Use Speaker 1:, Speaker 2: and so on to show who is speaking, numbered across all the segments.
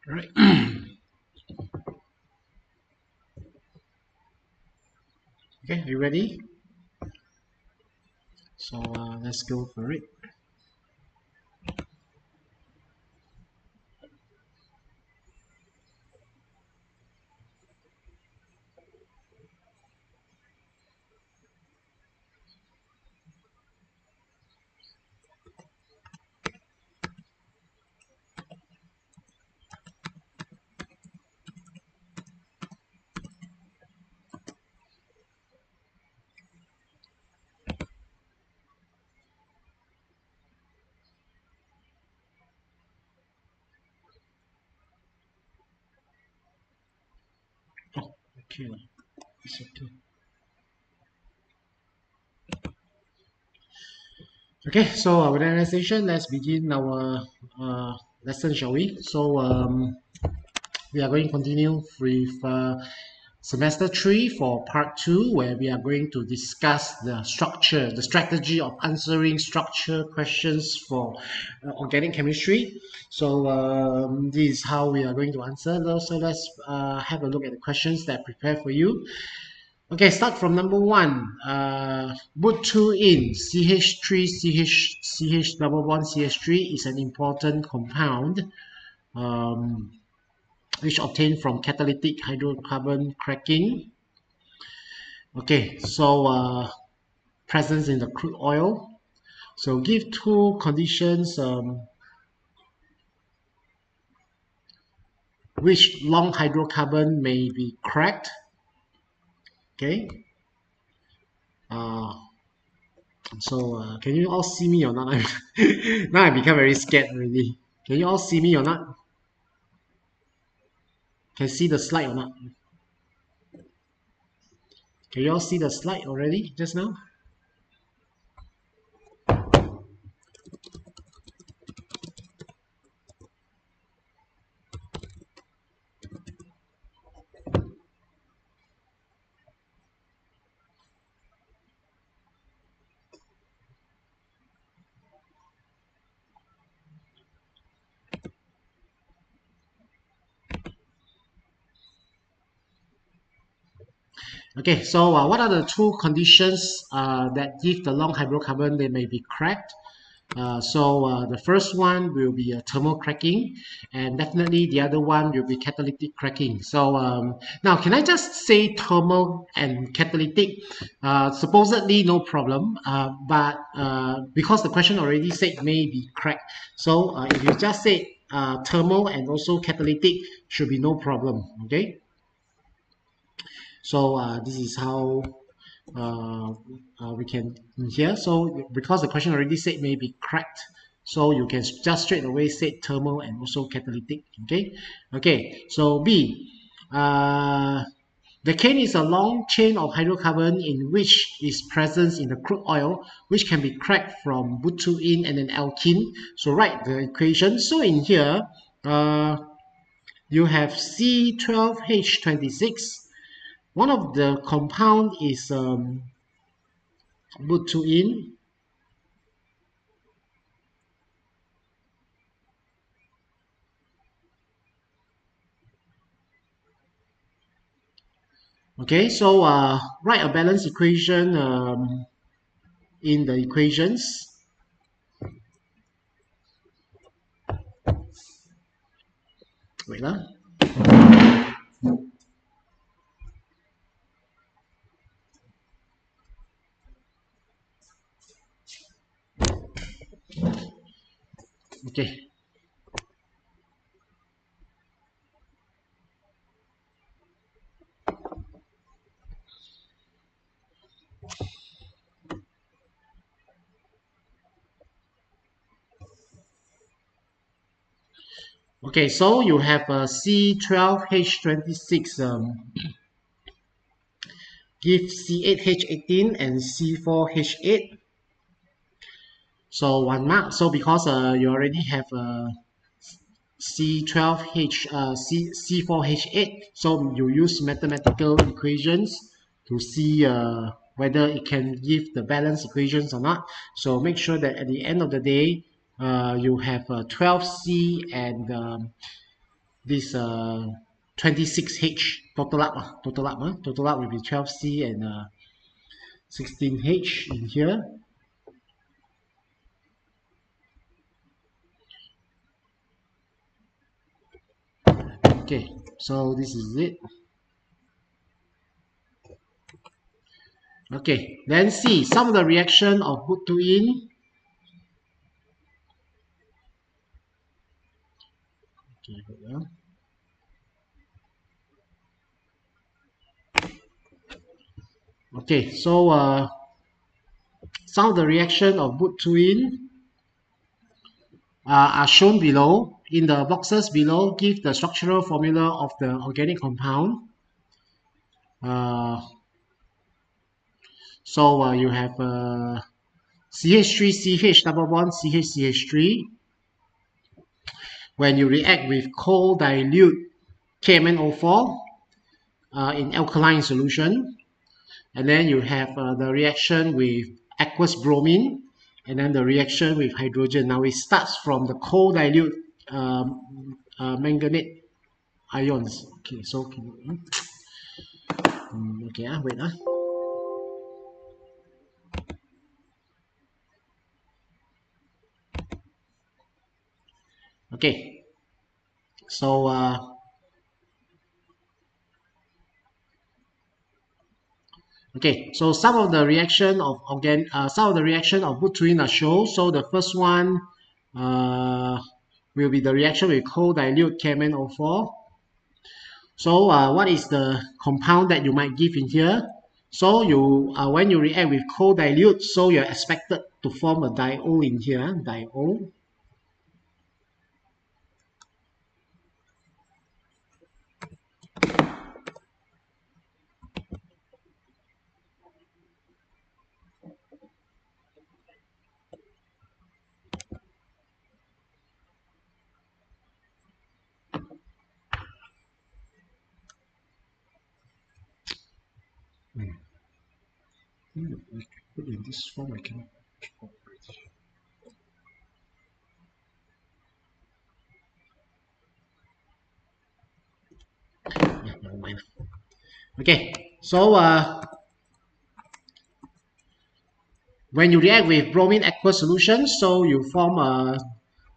Speaker 1: All right. Okay, are you ready? So let's go for it. Oh, okay. It's okay. Okay, so with the annexation, let's begin our lesson, shall we? So we are going to continue with semester 3 for part 2, where we are going to discuss the structure, the strategy of answering structure questions for organic chemistry. So this is how we are going to answer those. So let's have a look at the questions that I prepared for you. Okay, start from number 1. Put 2 in CH3 CH double bond CH3 is an important compound um, which obtained from catalytic hydrocarbon cracking. Okay, so presence in the crude oil. So give 2 conditions which long hydrocarbon may be cracked. Okay. Uh, so can you all see me or not? Now I become very scared already. Can you all see me or not? Can see the slide or not? Can you all see the slide already just now? Okay, so what are the 2 conditions that give the long hydrocarbon they may be cracked? So the first one will be thermal cracking, and definitely the other one will be catalytic cracking. So now, can I just say thermal and catalytic? Supposedly no problem, but because the question already said may be cracked, so if you just say thermal and also catalytic, should be no problem. Okay. So this is how we can hear. So because the question already said may be cracked, so you can just straight away say thermal and also catalytic. Okay. Okay. So B. The cane is a long chain of hydrocarbon in which is present in the crude oil, which can be cracked from butene and an alkene. So write the equation. So in here, you have C12H26. One of the compound is butene. Okay, so write a balance equation in the equations. Wait lah. Okay. Okay, so you have a C12H26 give C8H18 and C4H8. So 1 mark. So because you already have a C12H C4H8, so you use mathematical equations to see whether it can give the balance equations or not. So make sure that at the end of the day you have 12C and this 26H total up, total up will be 12C and 16H in here. Okay, so this is it. Okay, then C, some of the reaction of but-to-in. Okay, okay, so some of the reaction of but-to-in are shown below. In the boxes below, give the structural formula of the organic compound. So you have CH3CH double bond CH3. When you react with cold dilute KMnO4 in alkaline solution, and then you have the reaction with aqueous bromine, and then the reaction with hydrogen. Now it starts from the cold dilute manganate ions. Okay, so okay, wait. Okay, so okay, so some of the reaction of but-to-in are shown. So the first one will be the reaction with cold dilute KMnO4. So what is the compound that you might give in here? So you when you react with cold dilute, so you're expected to form a diol in here, diol. Put in this form, I cannot. Yeah, never mind. Okay, so when you react with bromine aqueous solution, so you form a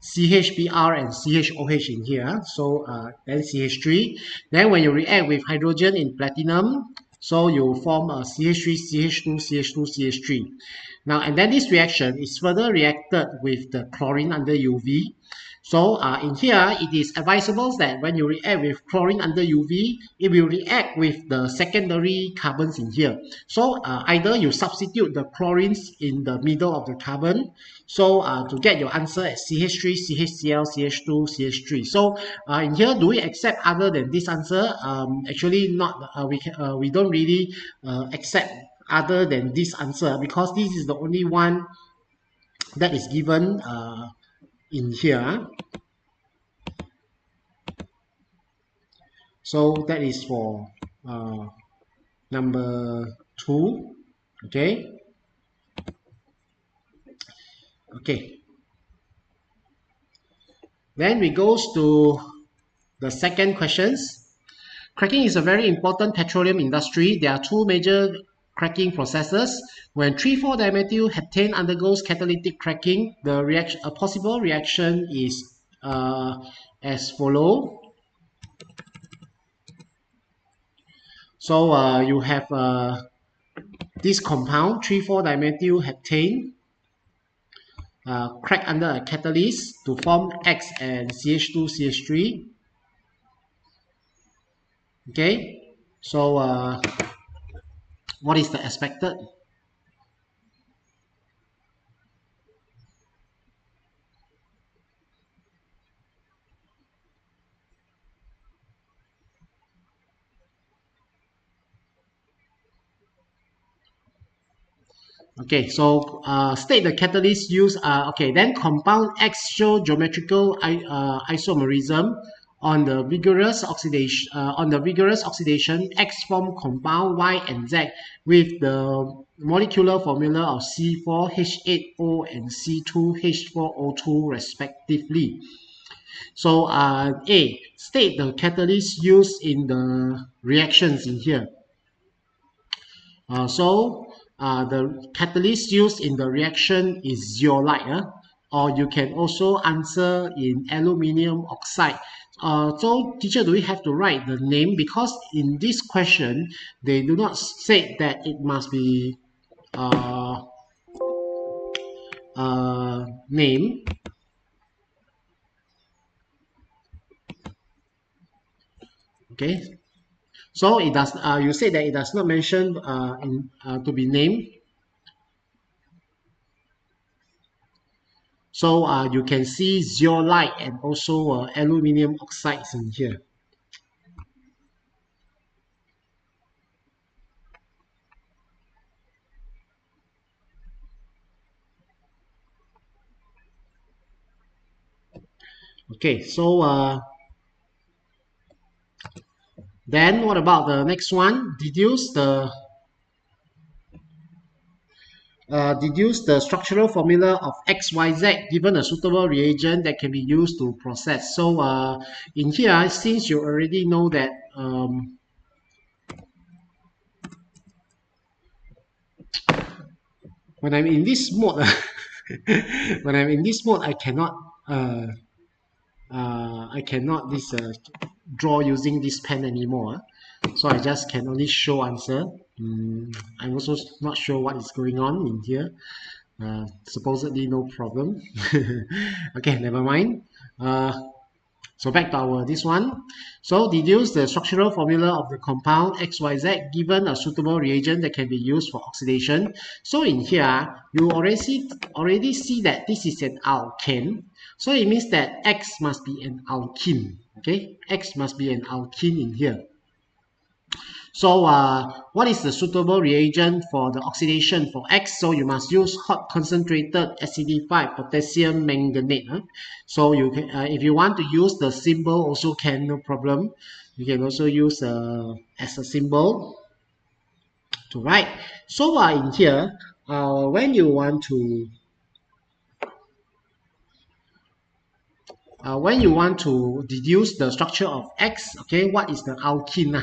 Speaker 1: CHBr and CHOH in here, so then CH3. Then when you react with hydrogen in platinum, so you form a CH3, CH2, CH2, CH3. Now, and then this reaction is further reacted with the chlorine under UV. So in here, it is advisable that when you react with chlorine under UV, it will react with the secondary carbons in here. So either you substitute the chlorines in the middle of the carbon, so to get your answer as CH3, CHCl, CH2, CH3. So in here, do we accept other than this answer? Actually not. We don't really accept other than this answer, because this is the only one that is given in here. So that is for number 2. Okay. Then we goes to the second questions. Cracking is a very important petroleum industry. There are two major cracking processes. When 3,4-dimethyl heptane undergoes catalytic cracking, the reaction, a possible reaction is as follow. So you have this compound 3,4-dimethyl heptane crack under a catalyst to form X and CH2, CH3. Okay, so what is the expected? Okay, so state the catalyst used. Okay, then compound X show geometrical isomerism. On the vigorous oxidation, X form compound Y and Z with the molecular formula of C4H8O and C2H4O2 respectively. So A, state the catalyst used in the reactions in here. The catalyst used in the reaction is zeolite, or you can also answer in aluminium oxide. So teacher, do we have to write the name? Because in this question, they do not say that it must be uh, name. Okay, so it does. You say that it does not mention to be named. So you can see zeolite and also aluminium oxides in here. Okay, so then what about the next one? Deduce the structural formula of XYZ given a suitable reagent that can be used to process. So in here, since you already know that when I'm in this mode, I cannot draw using this pen anymore. So I just can only show answer. I'm also not sure what is going on in here. Supposedly no problem. Okay, never mind. So back to our this one. So deduce the structural formula of the compound XYZ given a suitable reagent that can be used for oxidation. So in here, you already see that this is an alkane. So it means that X must be an alkene. Okay, X must be an alkene in here. So what is the suitable reagent for the oxidation for X? So you must use hot concentrated acidified potassium manganate. So you can, if you want to use the symbol, also can, no problem. You can also use as a symbol to write. So in here, when you want to deduce the structure of X, okay, what is the alkene?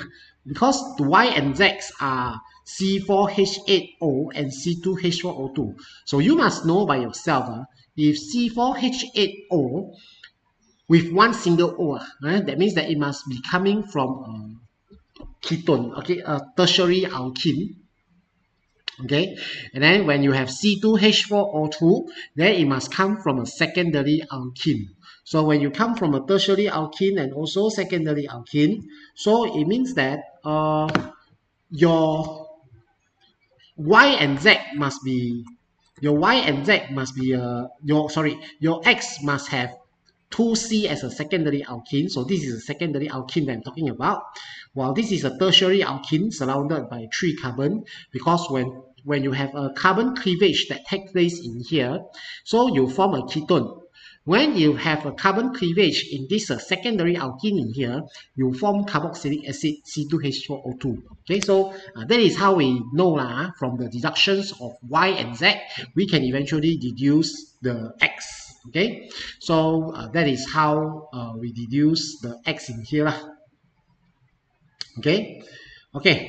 Speaker 1: Because the Y and Z are C4H8O and C2H4O2. So you must know by yourself, if C4H8O with one single O, that means that it must be coming from a ketone, okay, a tertiary alkene. Okay, and then when you have C2H4O2, then it must come from a secondary alkene. So when you come from a tertiary alkene and also secondary alkene, so it means that your Y and Z must be your X must have 2C as a secondary alkene. So this is a secondary alkene that I'm talking about. While this is a tertiary alkene surrounded by 3 carbon, because when you have a carbon cleavage that takes place in here, so you form a ketone. When you have a carbon cleavage in this secondary alkene in here, you form carboxylic acid C2H4O2. Okay, so that is how we know from the deductions of Y and Z, we can eventually deduce the X. Okay, so that is how we deduce the X in here. Okay,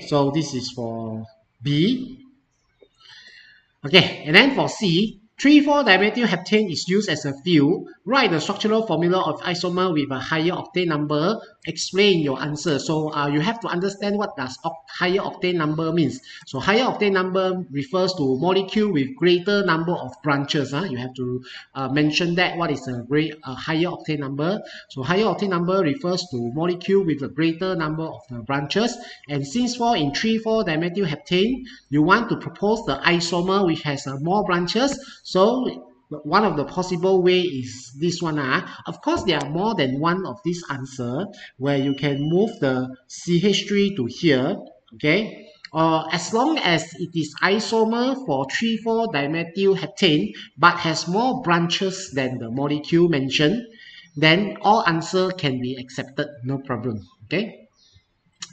Speaker 1: so this is for B. Okay, and then for C, 3,4-dimethyl-heptane is used as a fuel. Write the structural formula of isomer with a higher octane number. Explain your answer. So you have to understand what does higher octane number means. So higher octane number refers to molecule with greater number of branches. You have to mention that what is a higher octane number. So higher octane number refers to molecule with a greater number of branches. And since in 3,4-dimethyl-heptane, you want to propose the isomer which has more branches. So one of the possible way is this one. Of course, there are more than one of this answer where you can move the CH3 to here. Okay. As long as it is isomer for 3,4-dimethyl-heptane but has more branches than the molecule mentioned, then all answer can be accepted, no problem. Okay.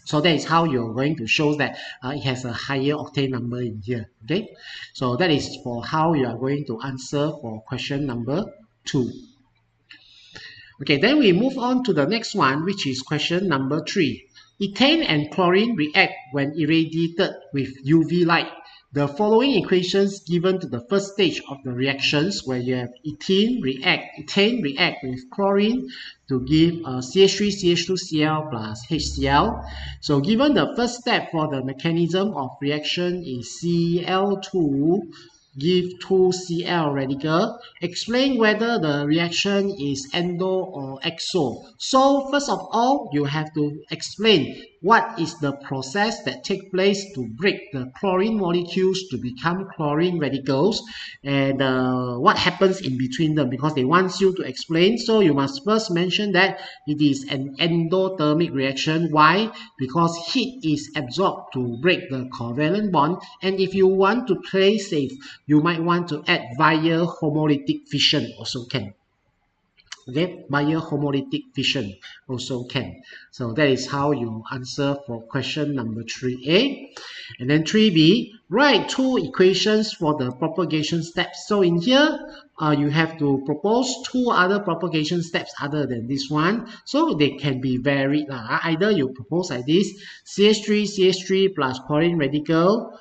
Speaker 1: So that is how you're going to show that it has a higher octane number in here. Okay, so that is for how you are going to answer for question number 2. Okay, then we move on to the next one, which is question number 3. Ethane and chlorine react when irradiated with UV light. The following equations given to the first stage of the reactions, where you have ethane react with chlorine to give CH3CH2Cl plus HCl. So given the first step for the mechanism of reaction is Cl2 give 2Cl radical. Explain whether the reaction is endo or exo. So first of all, you have to explain what is the process that takes place to break the chlorine molecules to become chlorine radicals, and what happens in between them, because they want you to explain. So you must first mention that it is an endothermic reaction. Why? Because heat is absorbed to break the covalent bond, and if you want to play safe, you might want to add via homolytic fission also can. Okay, via homolytic fission also can. So that is how you answer for question number 3A. And then 3B, write 2 equations for the propagation steps. So in here, you have to propose 2 other propagation steps other than this one. So they can be varied. Either you propose like this, CH3 plus chlorine radical,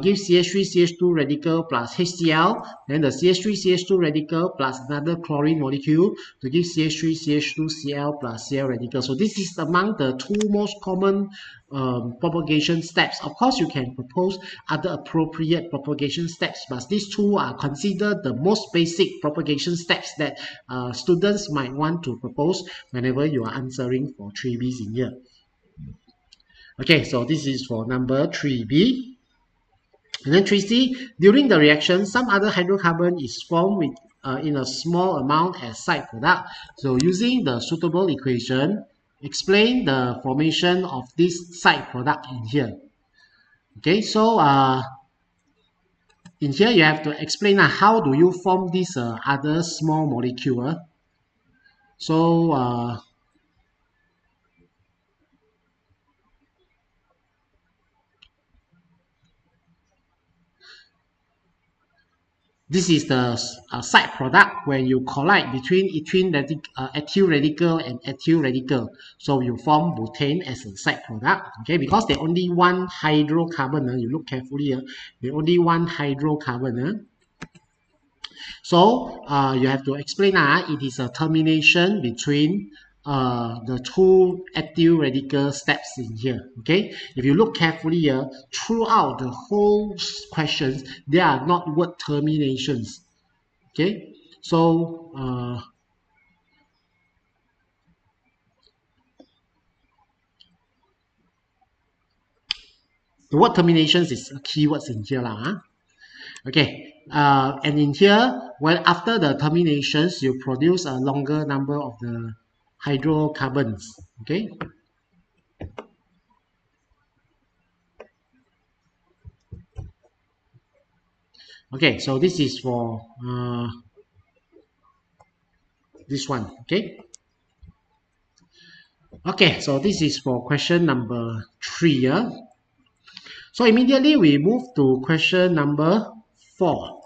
Speaker 1: give CH3CH2 radical plus HCl, then the CH3CH2 radical plus another chlorine molecule to give CH3CH2Cl plus Cl radical. So this is among the 2 most common propagation steps. Of course, you can propose other appropriate propagation steps, but these 2 are considered the most basic propagation steps that students might want to propose whenever you are answering for 3Bs in here. Okay, so this is for number 3B. And then 3C, during the reaction, some other hydrocarbon is formed with in a small amount as side product. So using the suitable equation, explain the formation of this side product in here. Okay, so in here you have to explain how do you form this other small molecule. So this is the side product when you collide between ethyl radical and ethyl radical. So you form butane as a side product. Okay, because they only one hydrocarbon. You look carefully. They only one hydrocarbon. So you have to explain it is a termination between the 2 ethyl radical steps in here. Okay, if you look carefully here, throughout the whole questions, there are not word terminations. Okay, so the word terminations is keywords in here lah. Okay, and in here, well, after the terminations, you produce a longer number of the hydrocarbons. Okay. Okay, so this is for this one. Okay. Okay, so this is for question number 3. So immediately we move to question number 4.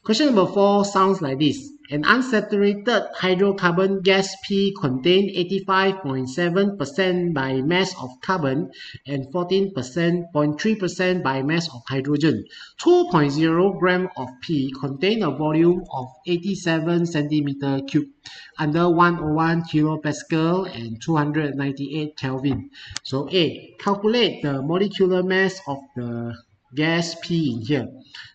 Speaker 1: Question number 4 sounds like this. An unsaturated hydrocarbon gas P contains 85.7% by mass of carbon and 14.3% by mass of hydrogen. 2.0 gram of P contain a volume of 87 centimeter cube under 101 kilopascal and 298 Kelvin. So A, calculate the molecular mass of the gas P in here.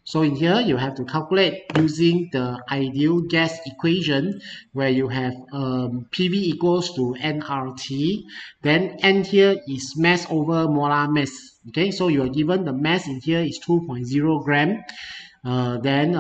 Speaker 1: So in here, you have to calculate using the ideal gas equation, where you have PV equals to nRT. Then N here is mass over molar mass. Okay, so you are given the mass in here is 2.0 gram. Then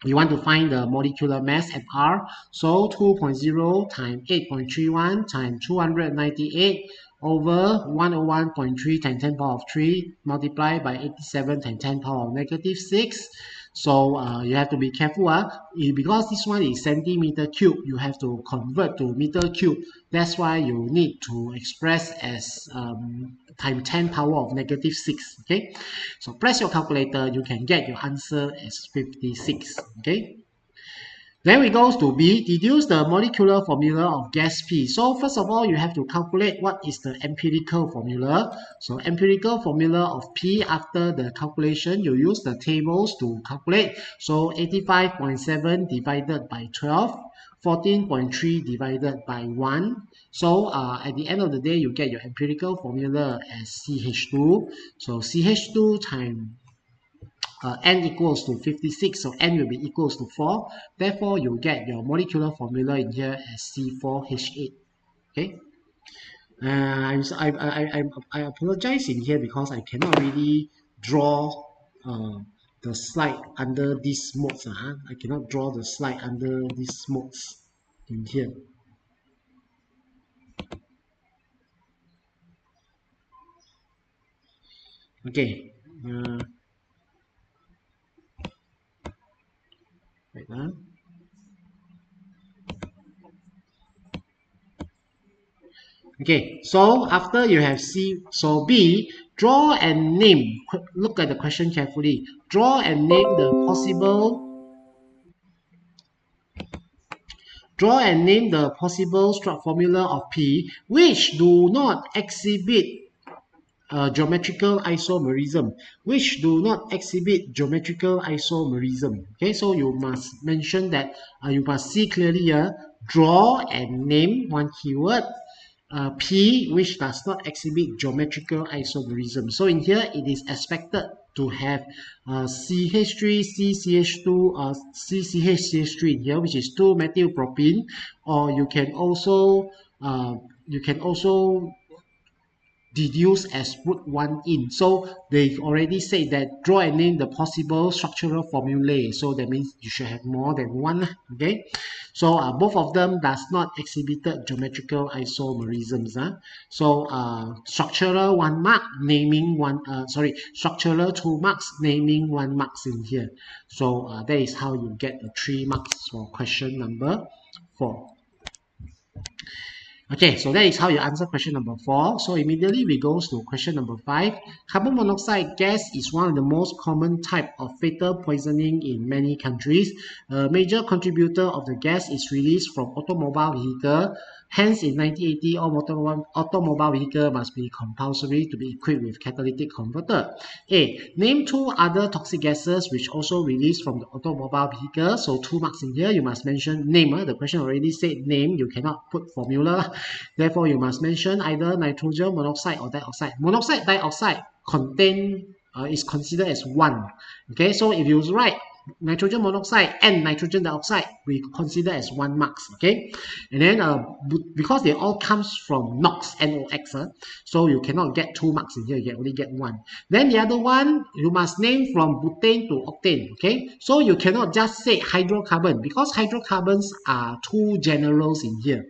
Speaker 1: you want to find the molecular mass at R. So 2.0 times 8.31 times 298 over 101.3 times 10 power of 3 multiplied by 87 times 10 power of negative 6. So you have to be careful. Because this one is centimeter cube, you have to convert to meter cube. That's why you need to express as times 10 power of negative 6. Okay, so press your calculator, you can get your answer as 56. Okay. Then we go to B, deduce the molecular formula of gas P. So first of all, you have to calculate what is the empirical formula. So empirical formula of P, after the calculation, you use the tables to calculate. So 85.7 divided by 12, 14.3 divided by 1. So at the end of the day, you get your empirical formula as CH2. So CH2 times n equals to 56, so n will be equals to 4. Therefore, you get your molecular formula in here as C4H8. Okay. I apologize in here because I cannot really draw the slide under these modes. I cannot draw the slide under these modes in here. Okay. Wait, Okay, so after you have C, so B, draw and name. Look at the question carefully. Draw and name the possible formula of P which do not exhibit geometrical isomerism, Okay, so you must mention that you must see clearly here, draw and name one keyword. P which does not exhibit geometrical isomerism. So in here it is expected to have CH3, CCH2, CCH3 in here, which is 2-methylpropene, or you can also deduce as put one in. So they already say that draw and name the possible structural formulae. So that means you should have more than one. Okay. So both of them does not exhibit geometrical isomerisms. So structural 1 mark, naming one. Structural 2 marks, naming 1 marks in here. So that is how you get the 3 marks for question number 4. Okay, so that is how you answer question number 4. So immediately we go to question number 5. Carbon monoxide gas is one of the most common type of fatal poisoning in many countries. A major contributor of the gas is released from automobile vehicle. Hence, in 1980, all automobile vehicle must be compulsory to be equipped with catalytic converter. A. Name 2 other toxic gases which also released from the automobile vehicle. So 2 marks in here. You must mention name. The question already said name. You cannot put formula. Therefore, you must mention either nitrogen monoxide or dioxide. Monoxide dioxide is considered as 1. Okay, so if you write nitrogen monoxide and nitrogen dioxide, we consider as 1 marks. Okay, and then because they all comes from NOx, NOx, so you cannot get 2 marks in here. You can only get 1. Then the other one, you must name from butane to octane. Okay, so you cannot just say hydrocarbon because hydrocarbons are too generals in here.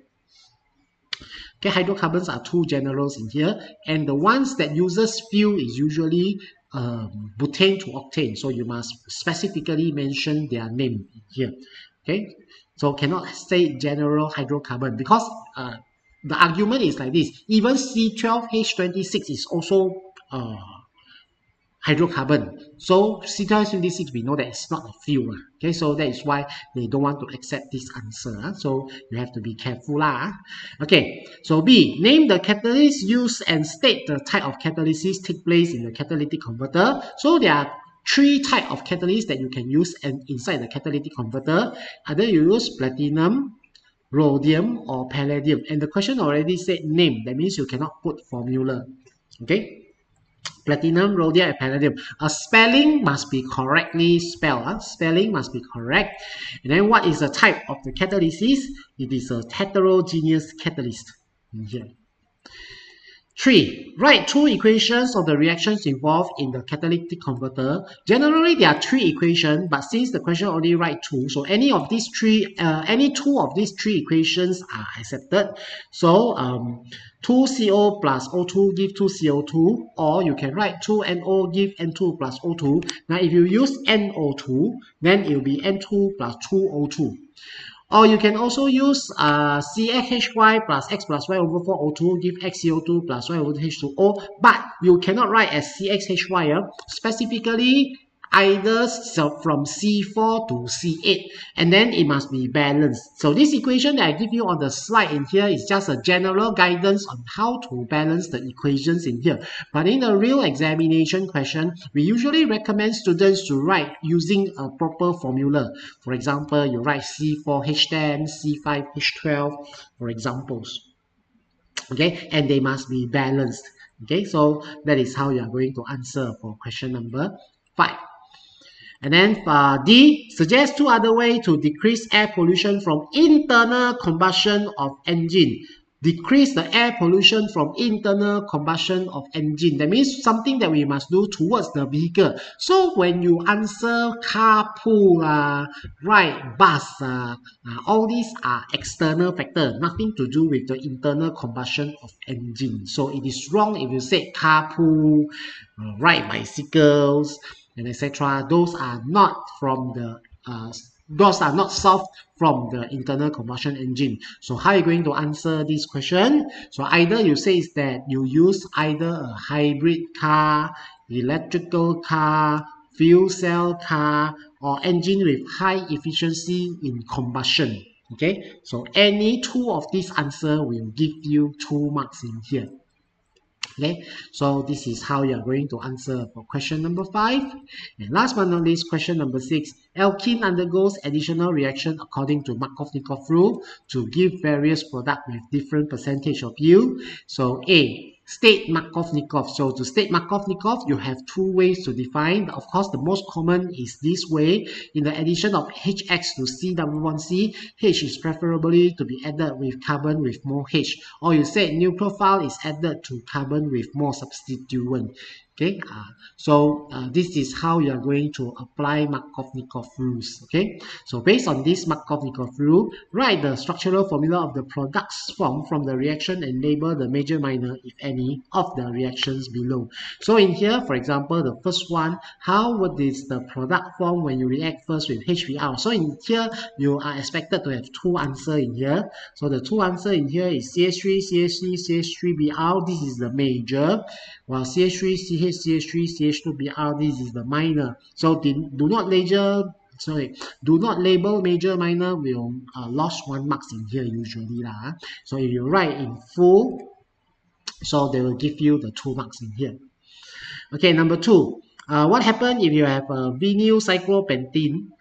Speaker 1: Okay, hydrocarbons are too generals in here, and the ones that uses fuel is usually butane to octane. So you must specifically mention their name here. Okay, so cannot say general hydrocarbon because the argument is like this. Even C12H26 is also hydrocarbon. So C12H26 we know that it's not a fuel. Okay, so that is why they don't want to accept this answer. So you have to be careful. Okay, so B, name the catalyst used and state the type of catalysis take place in the catalytic converter. So there are 3 types of catalysts that you can use inside the catalytic converter. Either you use platinum, rhodium, or palladium. And the question already said name. That means you cannot put formula. Okay. Platinum, rhodium, and palladium. Spelling must be correctly spelled. Spelling must be correct. And then what is the type of the catalysis? It is a heterogeneous catalyst. Here. 3. Write 2 equations of the reactions involved in the catalytic converter. Generally, there are 3 equations, but since the question only write 2, so any 2 of these 3 equations are accepted. So 2CO plus O2 give 2CO2, or you can write 2NO give N2 plus O2. Now, if you use NO2, then it will be N2 plus 2O2. Or you can also use CXHY plus X plus Y over 4 O2 give XCO2 plus Y over H2O, but you cannot write as CXHY. Specifically, either from C4 to C8, and then it must be balanced. So this equation that I give you on the slide in here is just a general guidance on how to balance the equations in here. But in a real examination question, we usually recommend students to write using a proper formula. For example, you write C4H10, C5H12, for examples. Okay, and they must be balanced. Okay, so that is how you are going to answer for question number 5. And then D, suggest 2 other ways to decrease air pollution from internal combustion of engine. Decrease the air pollution from internal combustion of engine. That means something that we must do towards the vehicle. So when you answer carpool, ride, bus, all these are external factors, nothing to do with the internal combustion of engine. So it is wrong if you say carpool, ride bicycles, and etc. Those are not from the those are not solved from the internal combustion engine. So how are you going to answer this question? So either you say is that you use either a hybrid car, electrical car, fuel cell car, or engine with high efficiency in combustion. Okay, so any 2 of these answer will give you 2 marks in here. Okay, so this is how you are going to answer for question number 5. And last but not least, question number 6. Alkene undergoes additional reaction according to Markov-Nikov rule to give various products with different percentage of yield. So A, state Markov-Nikov. So to state Markov-Nikov, you have 2 ways to define. Of course, the most common is this way. In the addition of HX to CW1C, H is preferably to be added with carbon with more H. Or you say nucleophile is added to carbon with more substituent. Okay, so this is how you are going to apply Markov-Nikov rules. Okay, so based on this Markov-Nikov rule, write the structural formula of the products formed from the reaction and label the major minor, if any, of the reactions below. So in here, for example, the first one, how would this the product form when you react first with HBr? So in here, you are expected to have 2 answers in here. So the 2 answers in here is CH3, CH3, CH3Br. This is the major, while CH3, CH, CH3, CH2Br, this is the minor. So do not label major minor, will lost 1 marks in here usually lah. So if you write in full, so they will give you the 2 marks in here. Okay, number 2. What happens if you have vinyl cyclopentane?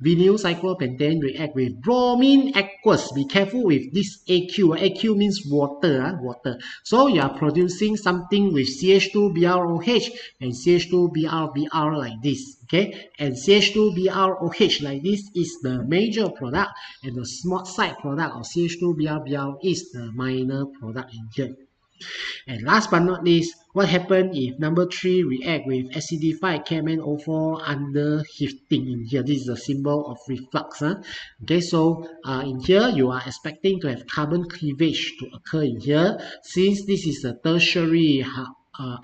Speaker 1: Vinyl cyclopentane react with bromine aqueous. Be careful with this AQ. AQ means water. Water. So you are producing something with CH2BrOH and CH2BrBr like this. Okay, and CH2BrOH like this is the major product, and the small side product of CH2BrBr is the minor product in here. And last but not least, what happens if number 3 react with acidified KMnO4 under heating in here? This is a symbol of reflux. Okay, so in here you are expecting to have carbon cleavage to occur in here. Since this is a tertiary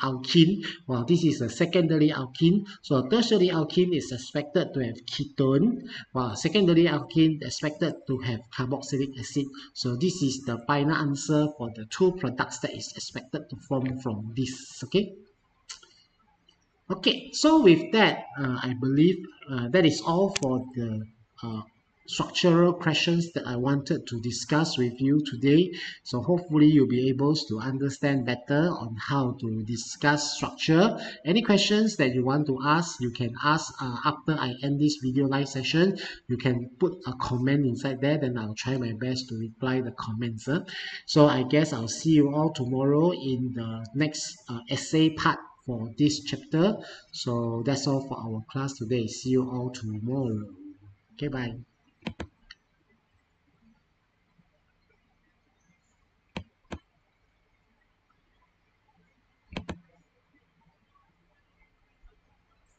Speaker 1: alkene, while this is a secondary alkene. So a tertiary alkene is expected to have ketone, while secondary alkene is expected to have carboxylic acid. So this is the final answer for the 2 products that is expected to form from this. Okay, so with that, I believe that is all for the structural questions that I wanted to discuss with you today. So hopefully you'll be able to understand better on how to discuss structure. Any questions that you want to ask, you can ask after I end this video live session. You can put a comment inside there, then I'll try my best to reply the comments. So I guess I'll see you all tomorrow in the next essay part for this chapter. So that's all for our class today. See you all tomorrow. Okay, bye.